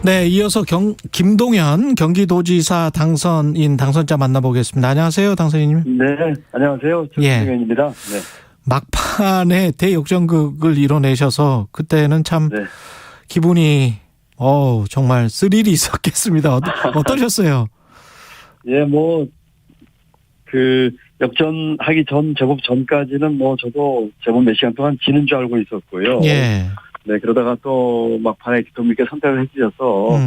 네, 이어서 김동연 경기도지사 당선자 만나보겠습니다. 안녕하세요, 당선인님. 네, 안녕하세요. 김동연입니다. 네. 막판에 대역전극을 이뤄내셔서 그때는 참 네. 기분이 정말 스릴이 있었겠습니다. 어떠셨어요? 예, 역전하기 제법 전까지는 저도 제법 몇 시간 동안 지는 줄 알고 있었고요. 예. 네, 그러다가 또 막판에 기통님께 선택을 해주셔서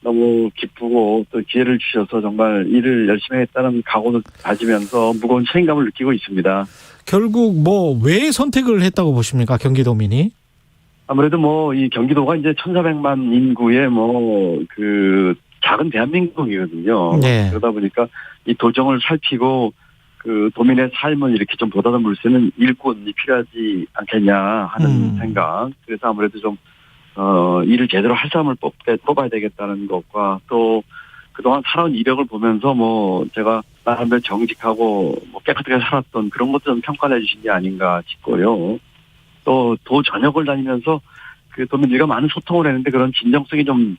너무 기쁘고 또 기회를 주셔서 정말 일을 열심히 했다는 각오도 다지면서 무거운 책임감을 느끼고 있습니다. 결국 왜 선택을 했다고 보십니까, 경기도민이? 아무래도 이 경기도가 이제 1,400만 인구의 작은 대한민국이거든요. 네. 그러다 보니까 이 도정을 살피고 도민의 삶을 이렇게 좀 보다듬을 수 있는 일꾼이 필요하지 않겠냐 하는 생각. 그래서 아무래도 좀, 일을 제대로 할 사람을 뽑아야 되겠다는 것과 또 그동안 살아온 이력을 보면서 제가 나름대로 정직하고 깨끗하게 살았던 그런 것도 좀 평가를 해주신 게 아닌가 싶고요. 또 도 전역을 다니면서 도민들과 많은 소통을 했는데 그런 진정성이 좀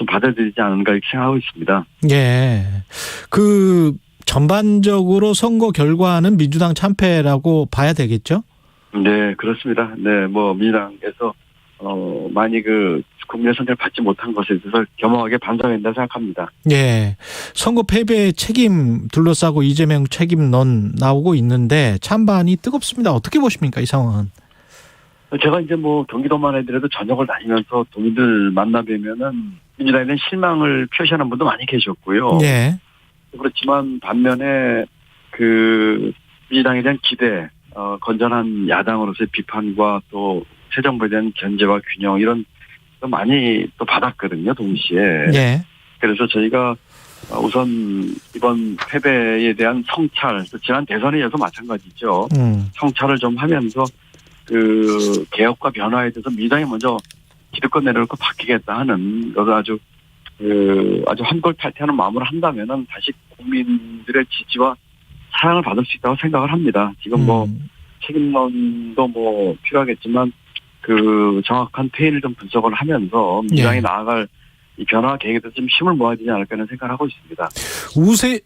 받아들이지 않은가 이렇게 생각하고 있습니다. 예. 전반적으로 선거 결과는 민주당 참패라고 봐야 되겠죠? 네, 그렇습니다. 네, 민주당에서 많이 국민의 선택을 받지 못한 것에 대해서 겸허하게 반성한다 생각합니다. 예. 선거 패배의 책임 둘러싸고 이재명 책임론 나오고 있는데 찬반이 뜨겁습니다. 어떻게 보십니까, 이 상황은? 제가 이제 경기도만 해더라도 전역을 다니면서 도민들 만나뵈면은 민주당에 대한 실망을 표시하는 분도 많이 계셨고요. 예. 그렇지만 반면에 민주당에 대한 기대, 건전한 야당으로서의 비판과 또 새 정부에 대한 견제와 균형 이런 거 많이 또 받았거든요, 동시에. 예. 그래서 저희가 우선 이번 패배에 대한 성찰, 또 지난 대선에 이어서 마찬가지죠. 성찰을 좀 하면서 개혁과 변화에 대해서 민주당이 먼저 기득권 내려놓고 바뀌겠다 하는 것을 아주 환골탈태하는 마음으로 한다면은 다시 국민들의 지지와 사랑을 받을 수 있다고 생각을 합니다. 지금 책임론도 필요하겠지만 정확한 퇴일을 좀 분석을 하면서 민주당이 나아갈 이 변화 계획에 대해서 좀 힘을 모아야 되지 않을까 하는 생각을 하고 있습니다.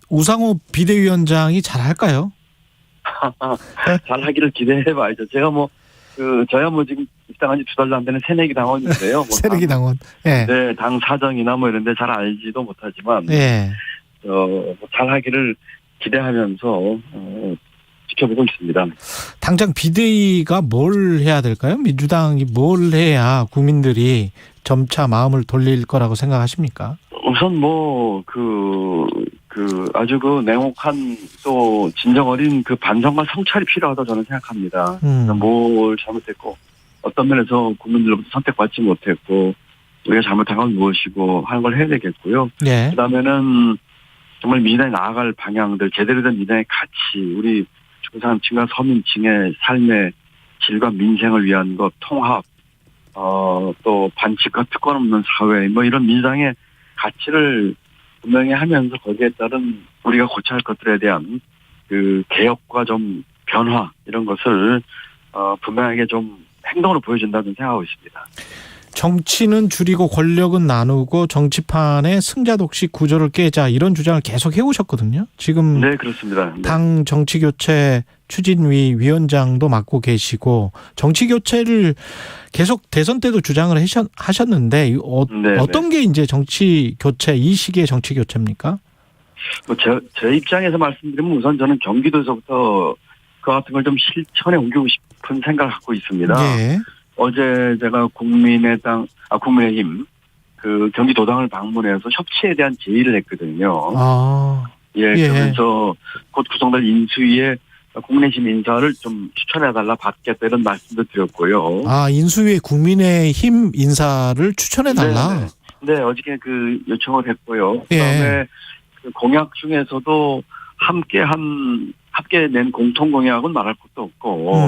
우상호 비대위원장이 잘할까요? 잘하기를 기대해봐야죠. 제가 저야 지금 입당한 지 2달도 안 되는 새내기 당원인데요. 새내기 당원. 예. 네, 당 사정이나 이런 데 잘 알지도 못하지만. 예. 잘하기를 기대하면서, 지켜보고 있습니다. 당장 비대위가 뭘 해야 될까요? 민주당이 뭘 해야 국민들이 점차 마음을 돌릴 거라고 생각하십니까? 우선 아주 냉혹한 또 진정 어린 반성과 성찰이 필요하다고 저는 생각합니다. 뭘 잘못했고, 어떤 면에서 국민들로부터 선택받지 못했고, 우리가 잘못한 건 무엇이고 하는 걸 해야 되겠고요. 네. 그 다음에는 정말 민주당이 나아갈 방향들, 제대로 된 민주당의 가치, 우리 중산층과 서민층의 삶의 질과 민생을 위한 것, 통합, 또 반칙과 특권 없는 사회, 이런 민주당의 가치를 분명히 하면서 거기에 따른 우리가 고쳐야 할 것들에 대한 개혁과 좀 변화, 이런 것을, 분명하게 좀 행동으로 보여준다는 생각하고 있습니다. 정치는 줄이고 권력은 나누고 정치판의 승자독식 구조를 깨자 이런 주장을 계속 해오셨거든요. 지금 네, 그렇습니다. 네. 당 정치교체 추진위 위원장도 맡고 계시고 정치교체를 계속 대선 때도 주장을 하셨는데 어떤 게 이제 정치교체, 이 시기의 정치교체입니까? 제 입장에서 말씀드리면 우선 저는 경기도에서부터 그 같은 걸 좀 실천에 옮기고 싶은 생각을 갖고 있습니다. 네. 어제 제가 국민의힘 경기도당을 방문해서 협치에 대한 제의를 했거든요. 그러면서 곧 구성될 인수위에 국민의힘 인사를 좀 추천해달라 받겠다 이런 말씀도 드렸고요. 인수위에 국민의힘 인사를 추천해달라? 네, 어저께 요청을 했고요. 그다음에 공약 중에서도 함께 낸 공통 공약은 말할 것도 없고,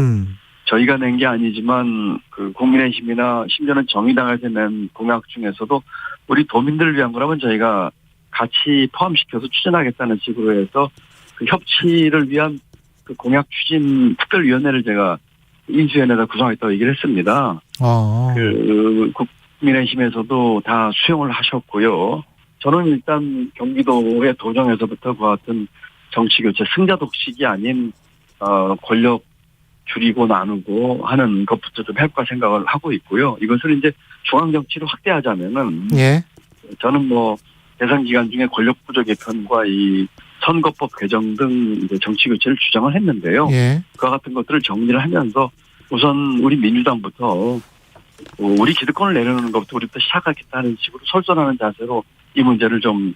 저희가 낸 게 아니지만 국민의힘이나 심지어는 정의당에서 낸 공약 중에서도 우리 도민들을 위한 거라면 저희가 같이 포함시켜서 추진하겠다는 식으로 해서 협치를 위한 공약 추진 특별위원회를 제가 인수위원회에다 구성했다고 얘기를 했습니다. 국민의힘에서도 다 수용을 하셨고요. 저는 일단 경기도의 도정에서부터 그와 같은 정치교체 승자 독식이 아닌 권력 줄이고 나누고 하는 것부터 좀 해볼까 생각을 하고 있고요. 이것을 이제 중앙정치로 확대하자면은 예. 저는 뭐 대선 기간 중에 권력구조 개편과 이 선거법 개정 등 이제 정치 교체를 주장을 했는데요. 예. 그와 같은 것들을 정리를 하면서 우선 우리 민주당부터 우리 기득권을 내려놓는 것부터 우리부터 시작하겠다는 식으로 솔선하는 자세로 이 문제를 좀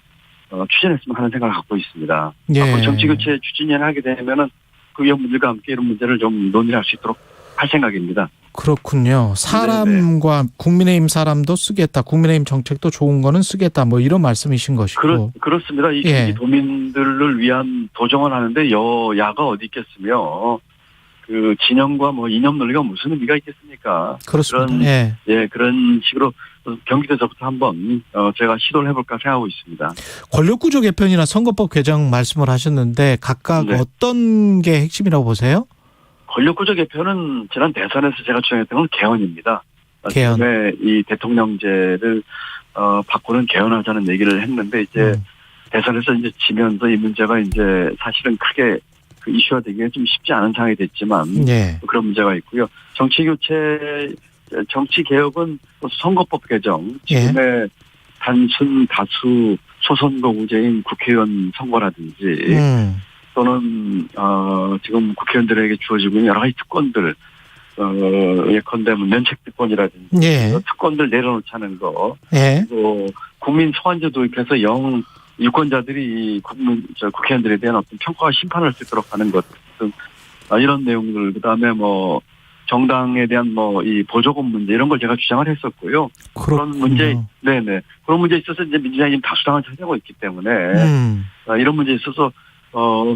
추진했으면 하는 생각을 갖고 있습니다. 예. 앞으로 정치 교체 추진을 하게 되면은 그 의원분들과 함께 이런 문제를 좀 논의를 할 수 있도록 할 생각입니다. 그렇군요. 사람과 국민의힘 사람도 쓰겠다. 국민의힘 정책도 좋은 거는 쓰겠다. 뭐 이런 말씀이신 것이고. 그렇습니다. 이 예. 도민들을 위한 도정을 하는데 여야가 어디 있겠으며 그 진영과 뭐 이념 논리가 무슨 의미가 있겠습니까? 그렇습니다. 그런 그런 식으로 경기도에서부터 한번 제가 시도를 해볼까 생각하고 있습니다. 권력구조 개편이나 선거법 개정 말씀을 하셨는데 각각 네. 어떤 게 핵심이라고 보세요? 권력구조 개편은 지난 대선에서 제가 주장했던 건 개헌입니다. 개헌. 처음에 이 대통령제를 바꾸는 개헌하자는 얘기를 했는데 이제 대선에서 이제 지면서 이 문제가 이제 사실은 크게 그 이슈화 되기가 좀 쉽지 않은 상황이 됐지만 예. 그런 문제가 있고요. 정치 교체, 정치 개혁은 선거법 개정, 지금의 단순 다수 소선거구제인 국회의원 선거라든지 또는 지금 국회의원들에게 주어지고 있는 여러 가지 특권들, 예컨대 면책 특권이라든지 특권들 내려놓자는 거, 그리고 국민 소환제 도입해서 유권자들이 국회의원들에 대한 어떤 평가와 심판을 할 수 있도록 하는 것 등 이런 내용들, 그다음에 뭐 정당에 대한 뭐 이 보조금 문제 이런 걸 제가 주장을 했었고요. 그런 문제, 그런 문제에 있어서 이제 민주당이 지금 다수당을 차지하고 있기 때문에 이런 문제에 있어서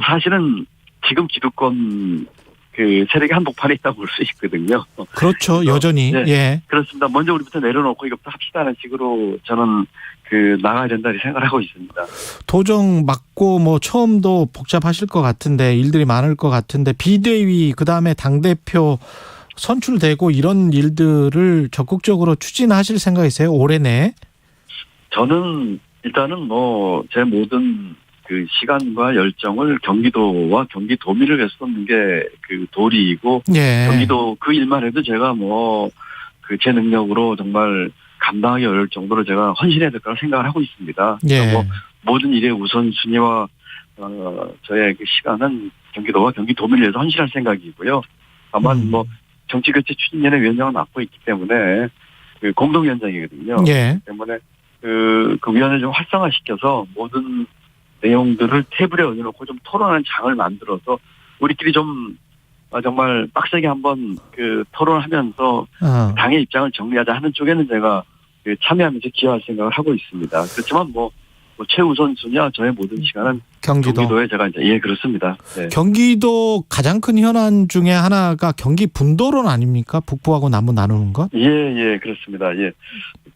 사실은 지금 기득권 그 세력이 한복판에 있다고 볼 수 있거든요. 그렇죠. 여전히. 예. 그렇습니다. 먼저 우리부터 내려놓고 이것부터 합시다는 식으로 저는 나가야 된다 이 생각을 하고 있습니다. 도정 맞고 뭐 처음도 복잡하실 것 같은데 일들이 많을 것 같은데 비대위 그다음에 당대표 선출되고 이런 일들을 적극적으로 추진하실 생각이세요? 올해 내에? 저는 일단은 뭐 제 모든 그 시간과 열정을 경기도와 경기도민을 위해서 쏟는 게 그 도리이고 경기도 그 일만 해도 제가 뭐 그 제 능력으로 정말 감당하기 어려울 정도로 제가 헌신해야 될 거라 생각을 하고 있습니다. 뭐 모든 일의 우선순위와 저의 그 시간은 경기도와 경기도민을 위해서 헌신할 생각이고요. 다만 뭐 정치교체 추진위원회 위원장을 맡고 있기 때문에 그 공동위원장이거든요. 때문에 그 위원회를 좀 활성화시켜서 모든 내용들을 테이블에 올려놓고 좀 토론하는 장을 만들어서 우리끼리 좀 정말 빡세게 한번 그 토론하면서 당의 입장을 정리하자 하는 쪽에는 제가 참여하면서 기여할 생각을 하고 있습니다. 그렇지만 뭐 최우선순위와 저의 모든 시간은 경기도에 제가 이제 그렇습니다. 네. 경기도 가장 큰 현안 중에 하나가 경기 분도론 아닙니까? 북부하고 남부 나누는 것? 그렇습니다.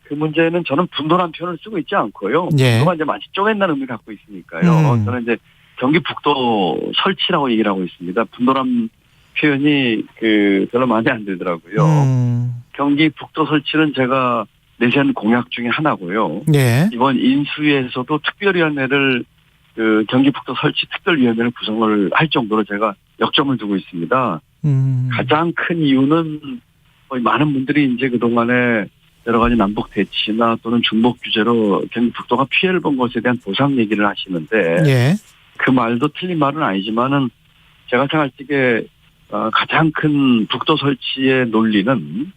그 문제는 저는 분도란 표현을 쓰고 있지 않고요. 분도가 이제 마치 쪼갠다는 의미를 갖고 있으니까요. 저는 이제 경기 북도 설치라고 얘기를 하고 있습니다. 분도란 표현이 별로 마음에 안 들더라고요. 경기 북도 설치는 제가 내세운 공약 중에 하나고요. 이번 인수위에서도 특별위원회를 경기 북도 설치 특별위원회를 구성을 할 정도로 제가 역점을 두고 있습니다. 가장 큰 이유는 거의 많은 분들이 이제 그동안에 여러 가지 남북 대치나 또는 중복 규제로 경기 북도가 피해를 본 것에 대한 보상 얘기를 하시는데 그 말도 틀린 말은 아니지만은 제가 생각할 때 가장 큰 북도 설치의 논리는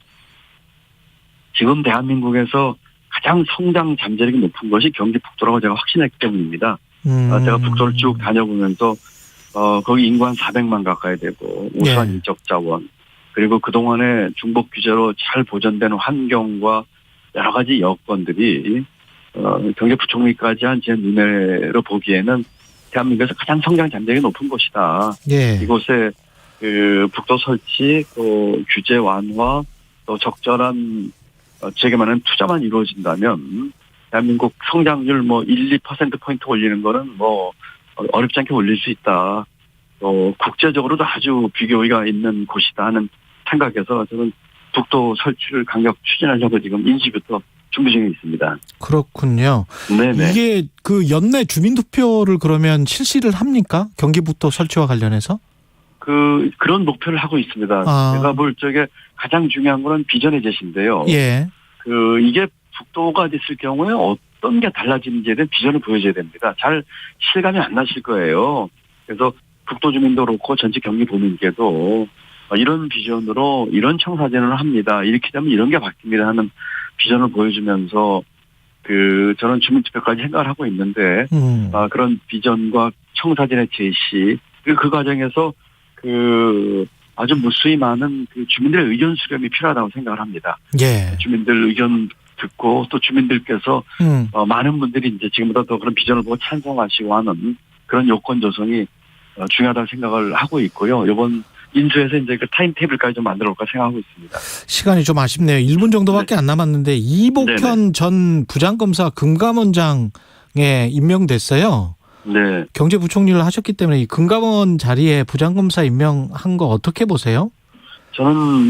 지금 대한민국에서 가장 성장 잠재력이 높은 것이 경기 북도라고 제가 확신했기 때문입니다. 제가 북도를 쭉 다녀보면서 거기 인구 한 400만 가까이 되고 우수한 인적 자원 그리고 그동안에 중복 규제로 잘 보존된 환경과 여러 가지 여건들이 경제부총리까지 한 제 눈으로 보기에는 대한민국에서 가장 성장 잠재력이 높은 곳이다. 이곳에 북도 설치, 또 규제 완화, 또 적절한 지역에 많은 투자만 이루어진다면 대한민국 성장률 1, 2%포인트 올리는 거는 어렵지 않게 올릴 수 있다. 또 국제적으로도 아주 비교가 있는 곳이다 하는 생각에서 저는 북도 설치를 강력 추진하려고 지금 인수부터 준비 중에 있습니다. 그렇군요. 네네. 이게 그 연내 주민투표를 그러면 실시를 합니까? 경기북도 설치와 관련해서? 그런 목표를 하고 있습니다. 제가 볼 적에 가장 중요한 거는 비전의 제시인데요. 예. 이게 북도가 됐을 경우에 어떤 게 달라지는지에 대한 비전을 보여줘야 됩니다. 잘 실감이 안 나실 거예요. 그래서 북도 주민도 그렇고 전체 경기도민께도 이런 비전으로 이런 청사진을 합니다. 이렇게 되면 이런 게 바뀝니다 하는 비전을 보여주면서 저는 주민투표까지 생각을 하고 있는데 그런 비전과 청사진의 제시 그리고 그 과정에서 아주 무수히 많은 주민들의 의견 수렴이 필요하다고 생각을 합니다. 예. 주민들 의견 듣고 또 주민들께서 많은 분들이 이제 지금보다 더 그런 비전을 보고 찬성하시고 하는 그런 요건 조성이 중요하다고 생각을 하고 있고요. 이번 인수해서 이제 그 타임테이블까지 좀 만들어 볼까 생각하고 있습니다. 시간이 좀 아쉽네요. 1분 정도밖에 안 남았는데 이복현 전 부장검사 금감원장에 임명됐어요. 네. 경제부총리를 하셨기 때문에 이 금감원 자리에 부장검사 임명한 거 어떻게 보세요? 저는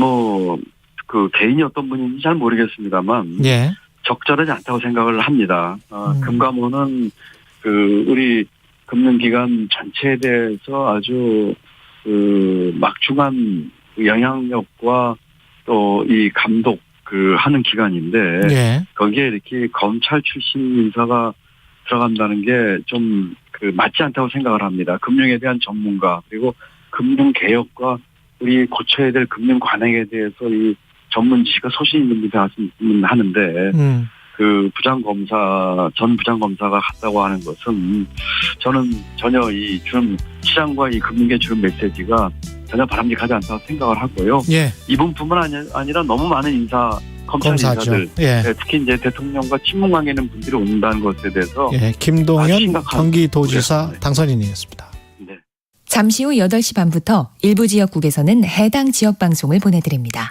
개인이 어떤 분인지 잘 모르겠습니다만 예. 적절하지 않다고 생각을 합니다. 금감원은 우리 금융기관 전체에 대해서 아주 막중한 영향력과 또 이 감독 하는 기관인데 예. 거기에 이렇게 검찰 출신 인사가 들어간다는 게 좀 맞지 않다고 생각을 합니다. 금융에 대한 전문가 그리고 금융 개혁과 우리 고쳐야 될 금융 관행에 대해서 이 전문 지식과 소신 있는 분이 왔으면 하는데 전 부장검사가 갔다고 하는 것은 저는 전혀 좀 시장과 이 금융계 주는 메시지가 전혀 바람직하지 않다고 생각을 하고요. 예. 이분뿐만 아니라 너무 많은 검찰 인사들, 예. 특히 이제 대통령과 친분 관계 있는 분들이 온다는 것에 대해서 김동연 경기도지사 당선인이었습니다. 네. 잠시 후 8시 반부터 일부 지역국에서는 해당 지역 방송을 보내드립니다.